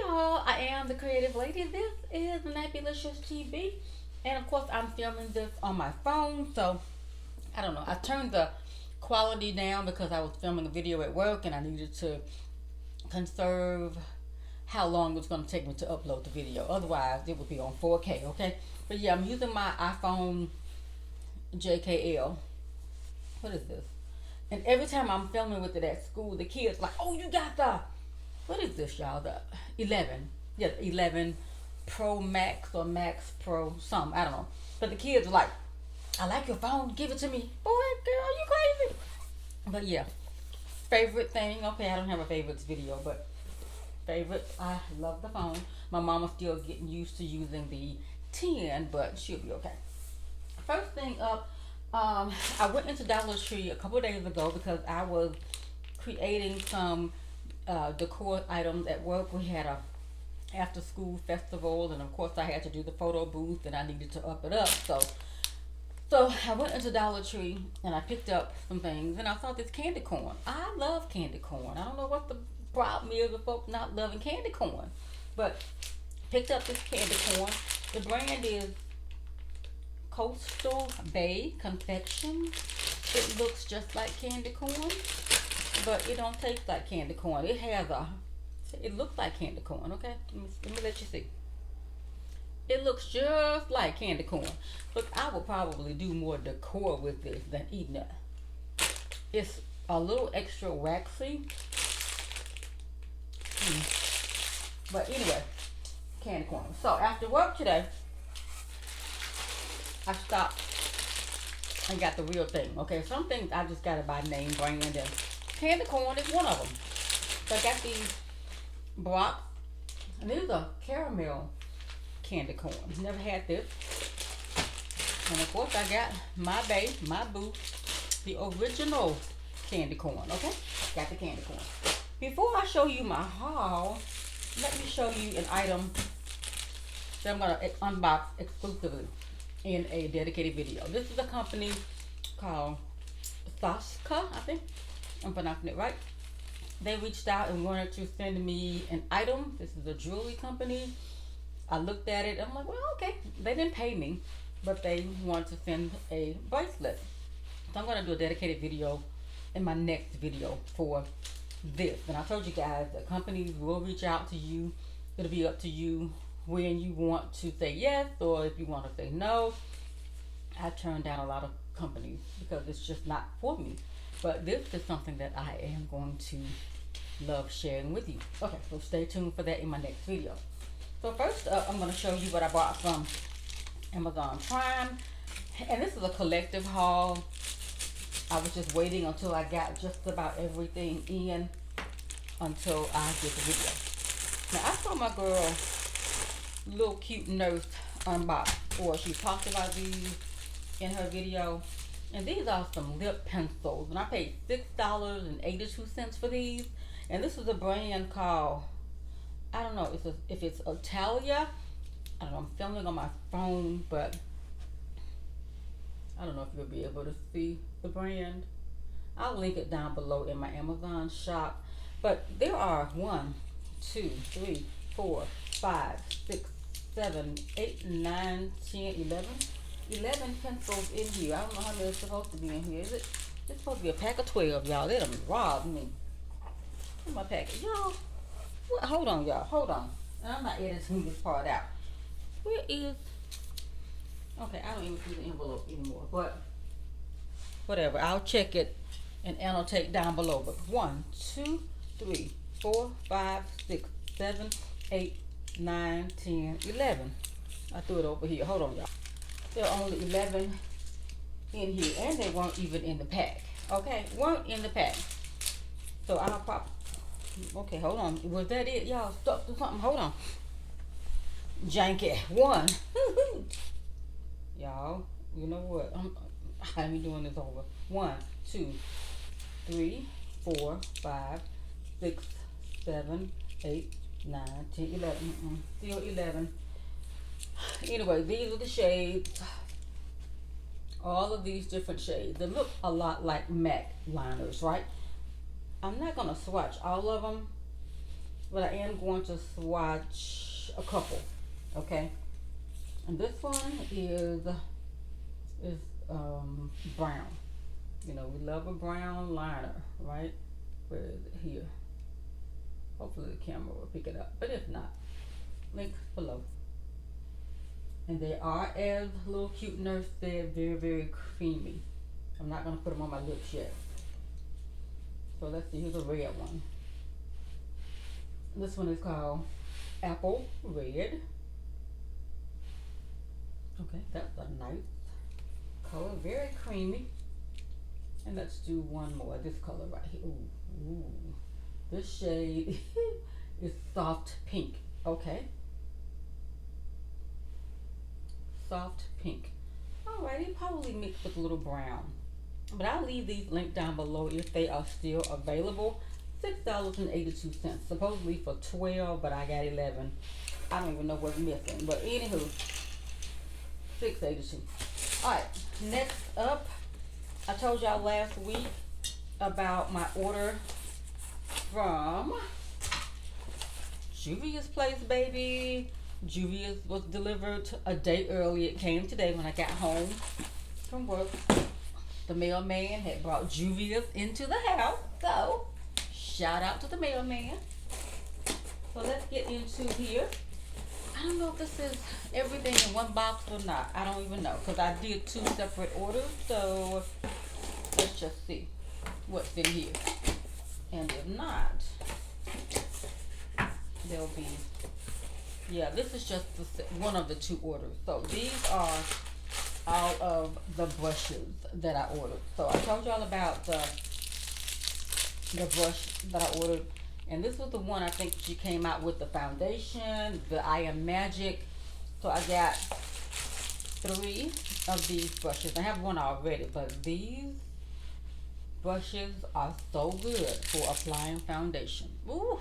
y'all, I am the creative lady. This is Mattifying TV, and of course I'm filming this on my phone, so I don't know, I turned the quality down because I was filming a video at work and I needed to conserve how long it was going to take me to upload the video. Otherwise it would be on 4K. Okay, but yeah, I'm using my iPhone JKL. What is this? And every time I'm filming with it at school, the kids like, oh, you got the, what is this, y'all? The 11. Yeah, 11 Pro Max or Max Pro, something. I don't know. But the kids are like, I like your phone. Give it to me. Boy, girl, you crazy. But yeah, favorite thing. Okay, I don't have a favorites video, but favorite, I love the phone. My mama's still getting used to using the 10, but she'll be okay. First thing up, I went into Dollar Tree a couple of days ago because I was creating some decor items at work. We had a after school festival, and of course I had to do the photo booth, and I needed to up it up. So I went into Dollar Tree and I picked up some things, and I saw this candy corn. I love candy corn. I don't know what the problem is with folks not loving candy corn, but picked up this candy corn. The brand is Coastal Bay Confection. It looks just like candy corn, but it don't taste like candy corn. It looks like candy corn. Okay, let me let you see. It looks just like candy corn. Look, I would probably do more decor with this than eating it. It's a little extra waxy. But anyway, candy corn. So after work today, I stopped and got the real thing. Okay, some things I just gotta buy name brand, and candy corn is one of them. So I got these blocks, and these are caramel candy corn. Never had this. And of course I got my boo, the original candy corn. Okay, got the candy corn. Before I show you my haul, let me show you an item that I'm gonna unbox exclusively in a dedicated video. This is a company called Saska, I think I'm pronouncing it right. They reached out and wanted to send me an item. This is a jewelry company. I looked at it. I'm like, well, okay. They didn't pay me, but they wanted to send a bracelet. So I'm going to do a dedicated video in my next video for this. And I told you guys that companies will reach out to you. It'll be up to you when you want to say yes or if you want to say no. I turned down a lot of companies because it's just not for me. But this is something that I am going to love sharing with you. Okay, so stay tuned for that in my next video. So first up, I'm going to show you what I bought from Amazon Prime. And this is a collective haul. I was just waiting until I got just about everything in until I get the video. Now I saw my girl, little cute nurse, unbox, or she talked about these in her video. And these are some lip pencils. And I paid $6.82 for these. And this is a brand called, I don't know if it's Italia. I don't know, I'm filming on my phone, but I don't know if you'll be able to see the brand. I'll link it down below in my Amazon shop. But there are 1, 2, 3, 4, 5, 6, 7, 8, 9, 10, 11 pencils in here. I don't know how many is supposed to be in here. It's supposed to be a pack of 12, y'all. They done robbed me. Where's my package? Y'all, hold on, y'all. Hold on. I'm not editing this part out. Where is... Okay, I don't even see the envelope anymore. But whatever. I'll check it and annotate down below. But 1, 2, 3, 4, 5, 6, 7, 8, 9, 10, 11. I threw it over here. Hold on, y'all. There are only 11 in here, and they weren't even in the pack. Okay, weren't in the pack. So I'll pop. Okay, hold on. Was that it, y'all? Stuck to something. Hold on. Janky 1. Y'all, you know what? I'm doing this over. 1, 2, 3, 4, 5, 6, 7, 8, 9, 10, 11. Still 11. Anyway, these are the shades. All of these different shades. They look a lot like MAC liners, right? I'm not going to swatch all of them but I am going to swatch a couple. Okay, and this one is brown. You know, we love a brown liner, right? Where is it? Here. Hopefully the camera will pick it up, but if not, link below. And they are, as little cute nurse said, very, very creamy. I'm not gonna put them on my lips yet. So let's see, here's a red one. This one is called Apple Red. Okay, that's a nice color, very creamy. And let's do one more, this color right here. Ooh, ooh. This shade is soft pink. Okay. Soft pink. Alrighty, probably mixed with a little brown. But I'll leave these linked down below if they are still available. $6.82. Supposedly for 12, but I got 11. I don't even know what's missing. But anywho, $6.82. Alright, next up, I told y'all last week about my order from Juvia's place, baby. Juvia's was delivered a day early. It came today when I got home from work. The mailman had brought Juvia's into the house. So, shout out to the mailman. So let's get into here. I don't know if this is everything in one box or not. I don't even know because I did 2 separate orders. So let's just see what's in here. And if not, there'll be, yeah, this is just one of the 2 orders. So these are all of the brushes that I ordered. So I told y'all about the brush that I ordered. And this was the one I think she came out with the foundation, the I Am Magic. So I got 3 of these brushes. I have one already, but these brushes are so good for applying foundation. Ooh,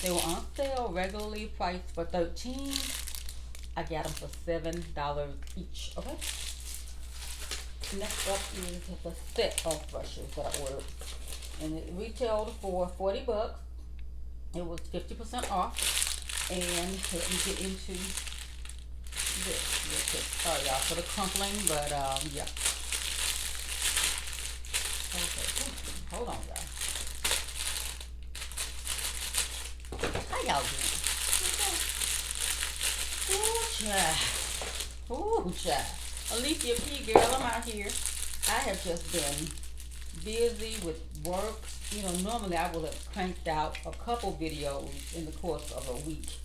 they were on sale, regularly priced for $13. I got them for $7 each. Okay. Next up is the set of brushes that I ordered, and it retailed for $40. It was 50% off. And let me get into this real quick. Sorry y'all for the crumpling, but yeah. Okay, hold on y'all. How y'all doing? Okay. Ooh, child. Ooh, child. Alicia P, girl, I'm out here. I have just been busy with work. You know, normally I would have cranked out a couple videos in the course of a week.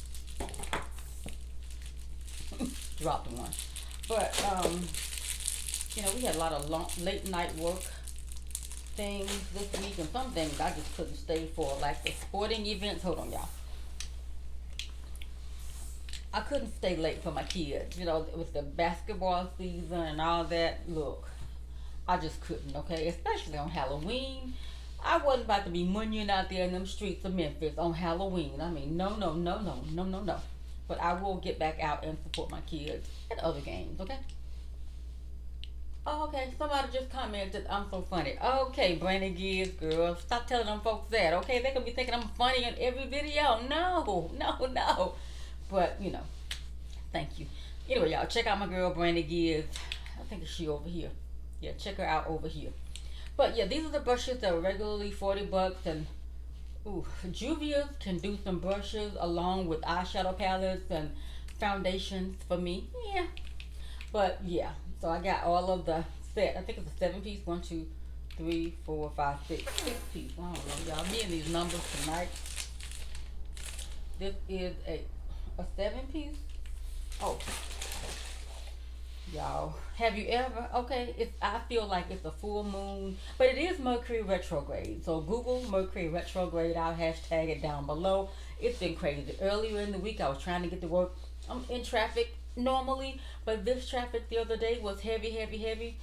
Dropped one. But, you know, we had a lot of late night work things this week, and some things I just couldn't stay for, like the sporting events. Hold on, y'all. I couldn't stay late for my kids. You know, with the basketball season and all that. Look, I just couldn't, okay? Especially on Halloween. I wasn't about to be munching out there in them streets of Memphis on Halloween. I mean, no. But I will get back out and support my kids at other games, okay? Oh, okay, somebody just commented I'm so funny. Okay, Brandy Gibbs, girl, stop telling them folks that, okay? They could be thinking I'm funny in every video. No. But, you know, thank you. Anyway, y'all, check out my girl, Brandy Gibbs. I think it's she over here. Yeah, check her out over here. But, yeah, these are the brushes that are regularly $40. And, ooh, Juvia's can do some brushes along with eyeshadow palettes and foundations for me. Yeah. But, yeah. So, I got all of the set. I think it's a 7-piece. 1, 2, 3, 4, 5, 6. 6-piece. I don't know, y'all. Me and these numbers tonight. This is a 7-piece. Oh, y'all, have you ever, okay, I feel like it's a full moon, but it is Mercury retrograde. So Google Mercury retrograde. I'll hashtag it down below. It's been crazy. Earlier in the week I was trying to get to work. I'm in traffic normally, but this traffic the other day was heavy.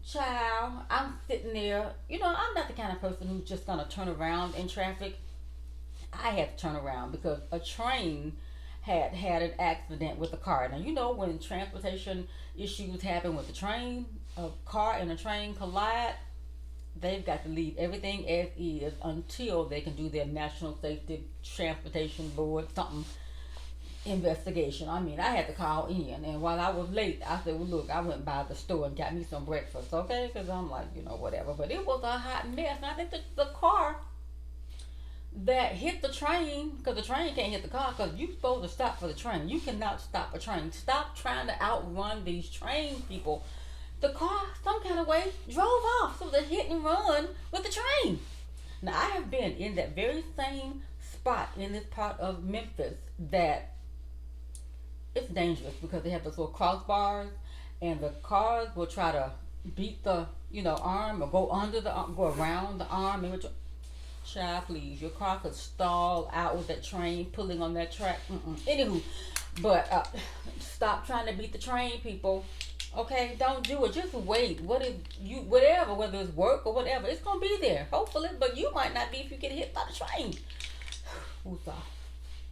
Child, I'm sitting there, you know, I'm not the kind of person who's just gonna turn around in traffic. I had to turn around because a train had an accident with a car. Now, you know, when transportation issues happen with the train, a car and a train collide, they've got to leave everything as is until they can do their National Safety Transportation Board something investigation. I mean, I had to call in, and while I was late, I said, "Well, look, I went by the store and got me some breakfast, okay?" Because I'm like, whatever. But it was a hot mess, and I think the car that hit the train, because the train can't hit the car, because you're supposed to stop for the train. You cannot stop a train. Stop trying to outrun these train people. The car, some kind of way, drove off. So they hit and run with the train. Now, I have been in that very same spot in this part of Memphis that it's dangerous because they have those little crossbars, and the cars will try to beat the, arm, or go under the arm, go around the arm, and which, child, please, your car could stall out with that train pulling on that track. Anywho, but stop trying to beat the train, people. Okay, don't do it. Just wait. Whatever, whether it's work or whatever, it's gonna be there, hopefully. But you might not be if you get hit by the train. Woosah.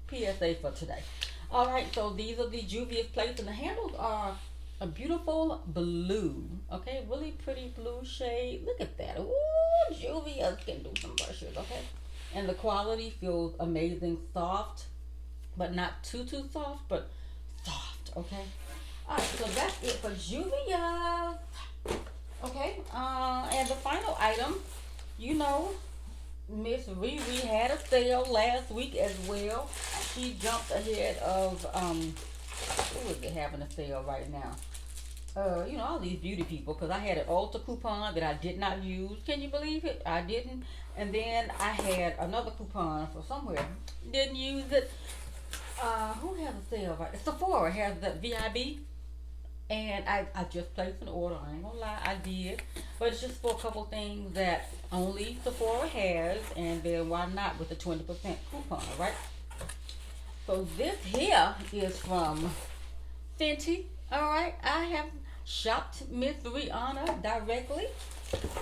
PSA for today. All right, so these are the JUVIA'S plates, and the handles are a beautiful blue. Okay, really pretty blue shade. Look at that. Ooh, JUVIA'S can do some brushes. Okay, and the quality feels amazing, soft, but not too soft, but soft. Okay. Alright, so that's it for JUVIA'S. Okay, and the final item, Miss Riri had a sale last week as well. She jumped ahead of, who is it having a sale right now? All these beauty people, because I had an Ulta coupon that I did not use. Can you believe it? I didn't. And then I had another coupon for somewhere. Didn't use it. Who has a sale right now? Sephora has the VIB. And I just placed an order. I ain't gonna lie, I did. But it's just for a couple things that only Sephora has, and then why not with the 20% coupon, right? So this here is from Fenty. Alright, I have shopped Miss Rihanna directly.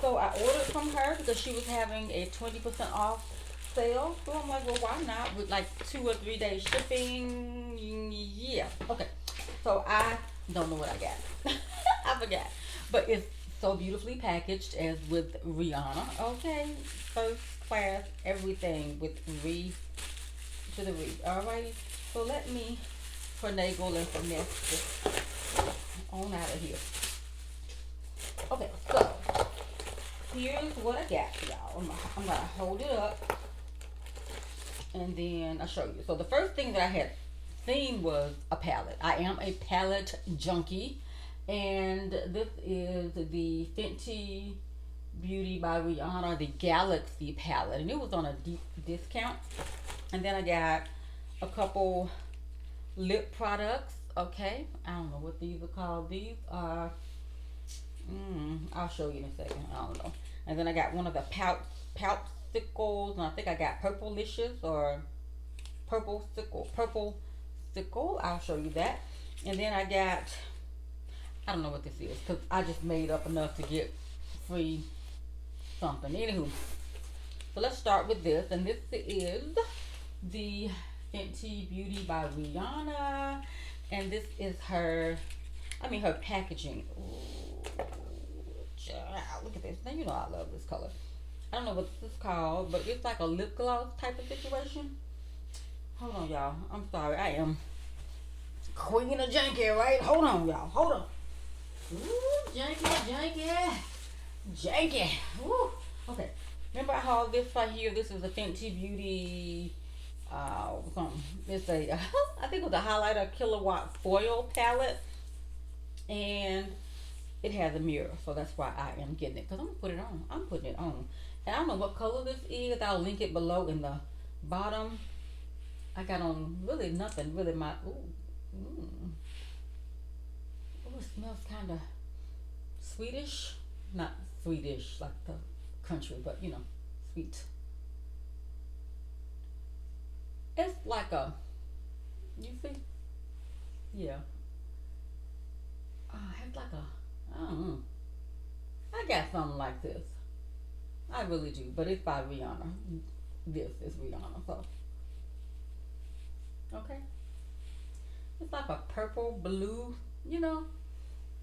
So I ordered from her because she was having a 20% off sale. So I'm like, well, why not? With like 2 or 3 days shipping. Yeah. Okay. So I don't know what I got. I forgot. But it's so beautifully packaged as with Rihanna. Okay. First class, everything with to the Re. Alrighty. So let me finagle and finesse this on out of here. Okay, so here's what I got, y'all. I'm gonna hold it up and then I'll show you. So the first thing that I had theme was a palette. I am a palette junkie, and this is the Fenty Beauty by Rihanna, the Galaxy palette, and it was on a deep discount. And then I got a couple lip products. Okay, I don't know what these are called. These are I'll show you in a second. I don't know. And then I got one of the Popsicles, and I think I got Purplelicious or Purple Sickle. I'll show you that. And then I got, I don't know what this is, because I just made up enough to get free something. Anywho, so let's start with this. And this is the Fenty Beauty by Rihanna. And this is her packaging. Ooh, child, look at this. Now, I love this color. I don't know what this is called, but it's like a lip gloss type of situation. Hold on, y'all. I'm sorry. I am queen of janky, right? Hold on, y'all. Hold on. Ooh, janky. Ooh. Okay. Remember I hauled this right here? This is a Fenty Beauty, something. It's a, I think it was a highlighter kilowatt foil palette. And it has a mirror, so that's why I am getting it. Because I'm going to put it on. I'm putting it on. And I don't know what color this is. I'll link it below in the bottom. I got on really nothing, really my, it smells kind of Swedish. Not Swedish like the country, but sweet. It's like a, you see? Yeah. It's like a, I don't know. I got something like this. I really do, but it's by Rihanna. This is Rihanna, so. Okay. It's like a purple, blue,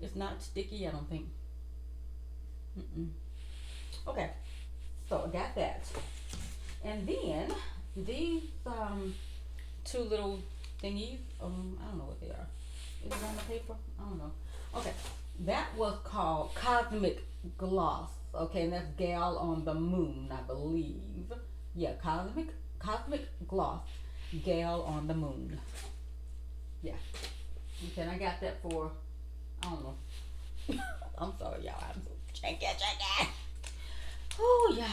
It's not sticky, I don't think. Okay, so I got that. And then these two little thingies, I don't know what they are. Is it on the paper? I don't know. Okay, that was called Cosmic Gloss. Okay, and that's Gal on the Moon, I believe. Yeah, Cosmic Gloss, Gal on the Moon. Yeah. Okay, and I got that for, I don't know. I'm sorry, y'all. I'm so janky. Oh, y'all.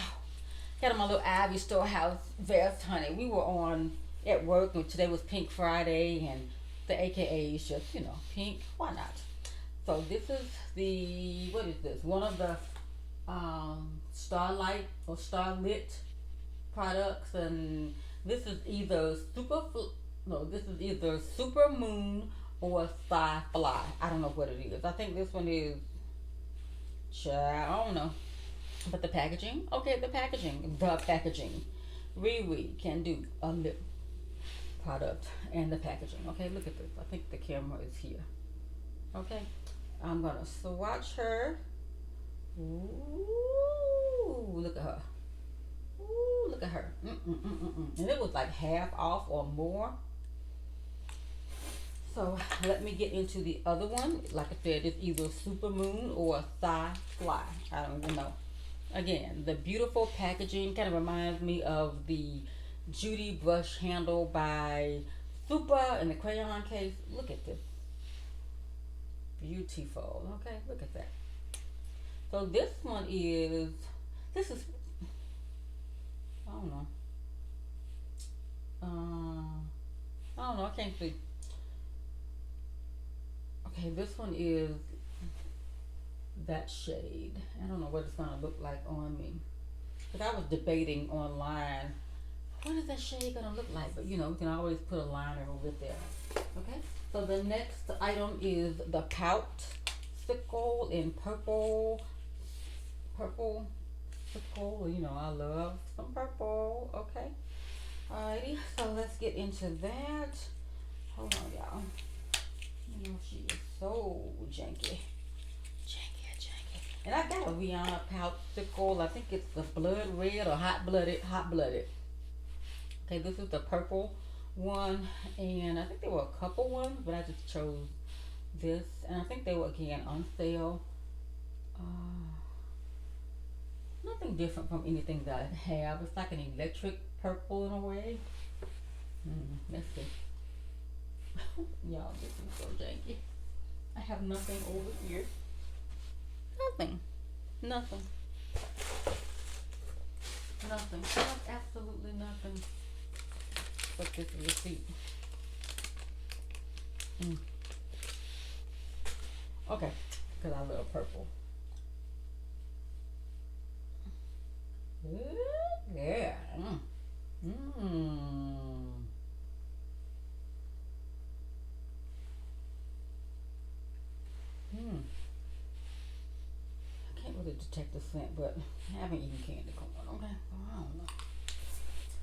Got on my little Ivy Storehouse vest, honey. We were on at work, and today was Pink Friday, and the AKA is just, pink. Why not? So this is what is this? One of the Starlight or Starlit products, and this is either Super Moon or Sky Fly. I don't know what it is. I think this one is, I don't know. But the packaging, the packaging. Riri can do a lip product and the packaging. Okay, look at this. I think the camera is here. Okay, I'm gonna swatch her. Ooh, look at her. Ooh, look at her. And it was like half off or more. So let me get into the other one. Like I said, it's either Super Moon or Sky Fly. I don't even know. Again, the beautiful packaging kind of reminds me of the Judy brush handle by Super in the crayon case. Look at this. Beautiful. Okay, look at that. So this is, I don't know. I can't see. Okay, this one is that shade. I don't know what it's gonna look like on me. But I was debating online, what is that shade gonna look like? But you can always put a liner over there. Okay, so the next item is the Pout Sickle in purple. Sickle, I love some purple. Okay, alrighty, so let's get into that. Hold on, y'all. She is so janky. And I got a Rihanna Pout Sickle. I think it's the blood red or hot blooded. Okay, this is the purple one, and I think there were a couple ones, but I just chose this, and I think they were again on sale. Nothing different from anything that I have. It's like an electric purple in a way. Let's see. Y'all, this is so janky. I have nothing over here. Nothing. Absolutely nothing. But this receipt. Okay, because I love purple. Yeah. I can't really detect the scent, but I haven't eaten candy corn. Okay, so I don't know.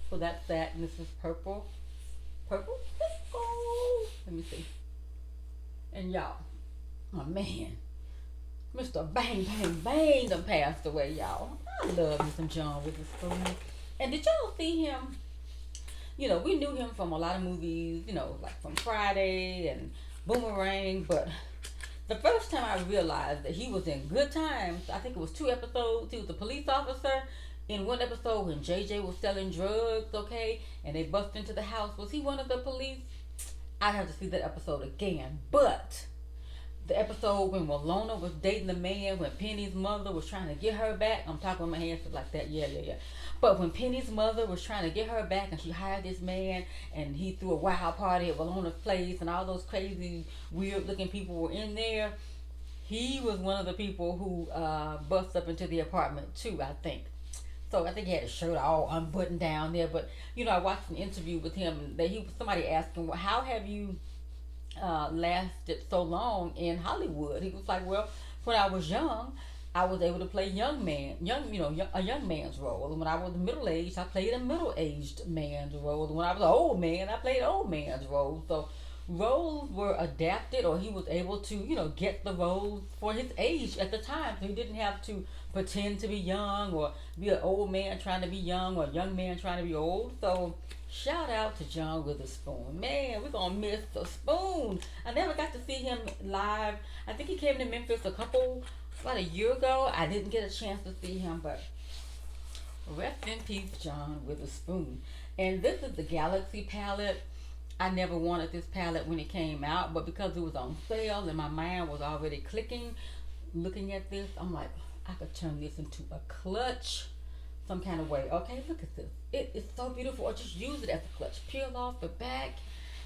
So that's that, and this is purple. Purple? Let me see. And y'all, my man, Mr. Bang Bang Bang done passed away, y'all. I love me some John Witherspoon. And did y'all see him? We knew him from a lot of movies, like from Friday and Boomerang, but the first time I realized that he was in Good Times, I think it was 2 episodes. He was a police officer. In one episode when JJ was selling drugs, okay, and they bust into the house, was he one of the police? I'd have to see that episode again. But the episode when Walona was dating the man, when Penny's mother was trying to get her back, I'm talking with my hands like that, yeah. But when Penny's mother was trying to get her back, and she hired this man, and he threw a wild party at Walona's place, and all those crazy, weird-looking people were in there, he was one of the people who bust up into the apartment too, I think. So I think he had his shirt all unbuttoned down there. But I watched an interview with him, and somebody asked him, well, how have you lasted so long in Hollywood? He was like, well, when I was young, I was able to play a young man's role. And when I was middle-aged, I played a middle-aged man's role. And when I was an old man, I played an old man's role. So roles were adapted, or he was able to, you know, get the roles for his age at the time. So he didn't have to pretend to be young, or be an old man trying to be young, or a young man trying to be old. So shout out to John Witherspoon. Man, we're gonna miss the spoon. I never got to see him live. I think he came to Memphis about a year ago. I didn't get a chance to see him, but rest in peace, John Witherspoon. And this is the Galaxy palette. I never wanted this palette when it came out, but because it was on sale and my mind was already clicking, looking at this, I'm like, I could turn this into a clutch some kind of way. Okay, look at this. It is so beautiful. Or just use it as a clutch. Peel off the back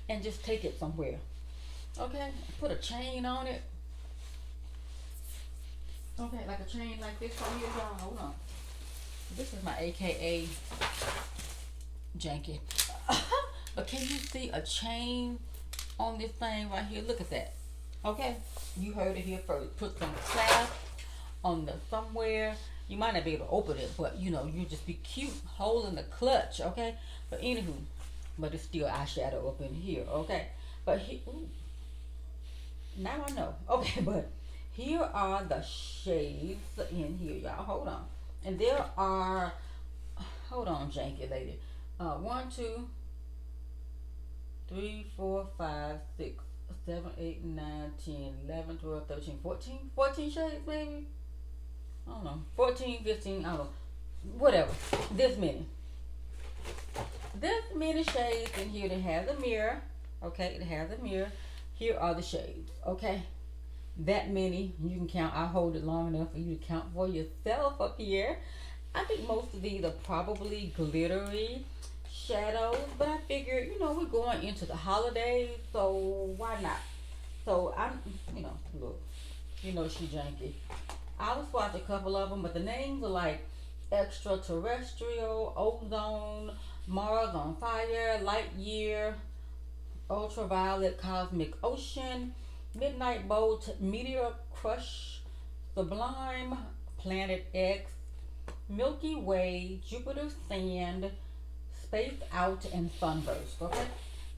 and just take it somewhere. Okay, put a chain on it. Okay, like a chain like this right here, y'all. Hold on. This is my AKA janky. But can you see a chain on this thing right here? Look at that. Okay, you heard it here first. Put some clasp on the somewhere. You might not be able to open it, but you know, you just be cute holding the clutch. Okay, but anywho, but it's still eyeshadow up in here. Okay, but now I know. Okay, but here are the shades in here, y'all. Hold on. And there are, hold on, janky lady. 1, 2, 3, 4, 5, 6, 7, 8, 9, 10, 11, 12, 13, 14. 14 shades, maybe? I don't know. 14, 15, I don't know. Whatever. This many. This many shades in here. It has a mirror. Okay, it has a mirror. Here are the shades. Okay. That many. You can count. I'll hold it long enough for you to count for yourself up here. I think most of these are probably glittery shadows, but I figured, you know, we're going into the holidays, so why not? So I'm, you know, look, you know, she janky. I'll swatch a couple of them, but the names are like Extraterrestrial, Ozone, Mars on Fire, Light Year, Ultraviolet, Cosmic Ocean, Midnight Bolt, Meteor Crush, Sublime, Planet X, Milky Way, Jupiter Sand, Space Out, and Sunburst. Okay,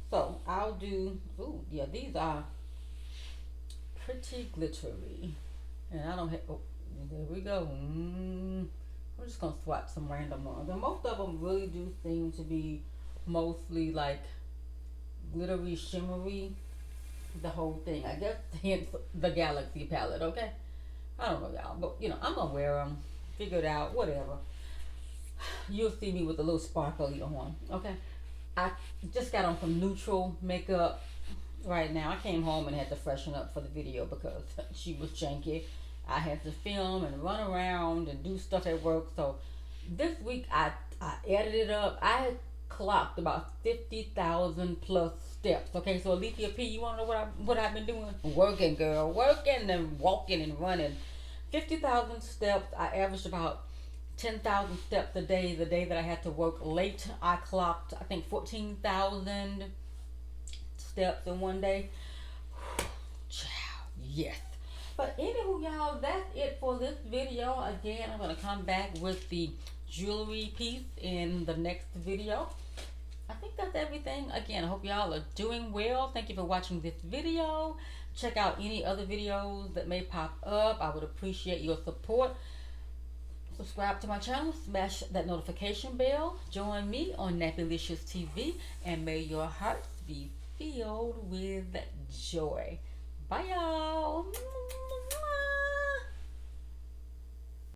so I'll do, ooh, yeah, these are pretty glittery, and I don't have, oh, there we go. I'm just gonna swatch some random ones, and most of them really do seem to be mostly like glittery, shimmery, the whole thing. I guess hence the Galaxy palette. Okay, I don't know, y'all, but you know, I'm gonna wear them, figure it out, whatever. You'll see me with a little sparkly on. Okay, I just got on some neutral makeup right now. I came home and had to freshen up for the video because she was janky. I had to film and run around and do stuff at work. So this week I edited up. I clocked about 50,000 plus steps. Okay, so Italia P, you wanna know what I've been doing? Working, girl, working and walking and running. 50,000 steps. I averaged about 10,000 steps a day. The day that I had to work late, I clocked, I think, 14,000 steps in one day. Child, yes. But anywho, y'all, that's it for this video. Again, I'm going to come back with the jewelry piece in the next video. I think that's everything. Again, I hope y'all are doing well. Thank you for watching this video. Check out any other videos that may pop up. I would appreciate your support. Subscribe to my channel. Smash that notification bell. Join me on Nappylicious TV. And may your hearts be filled with joy. Bye, y'all.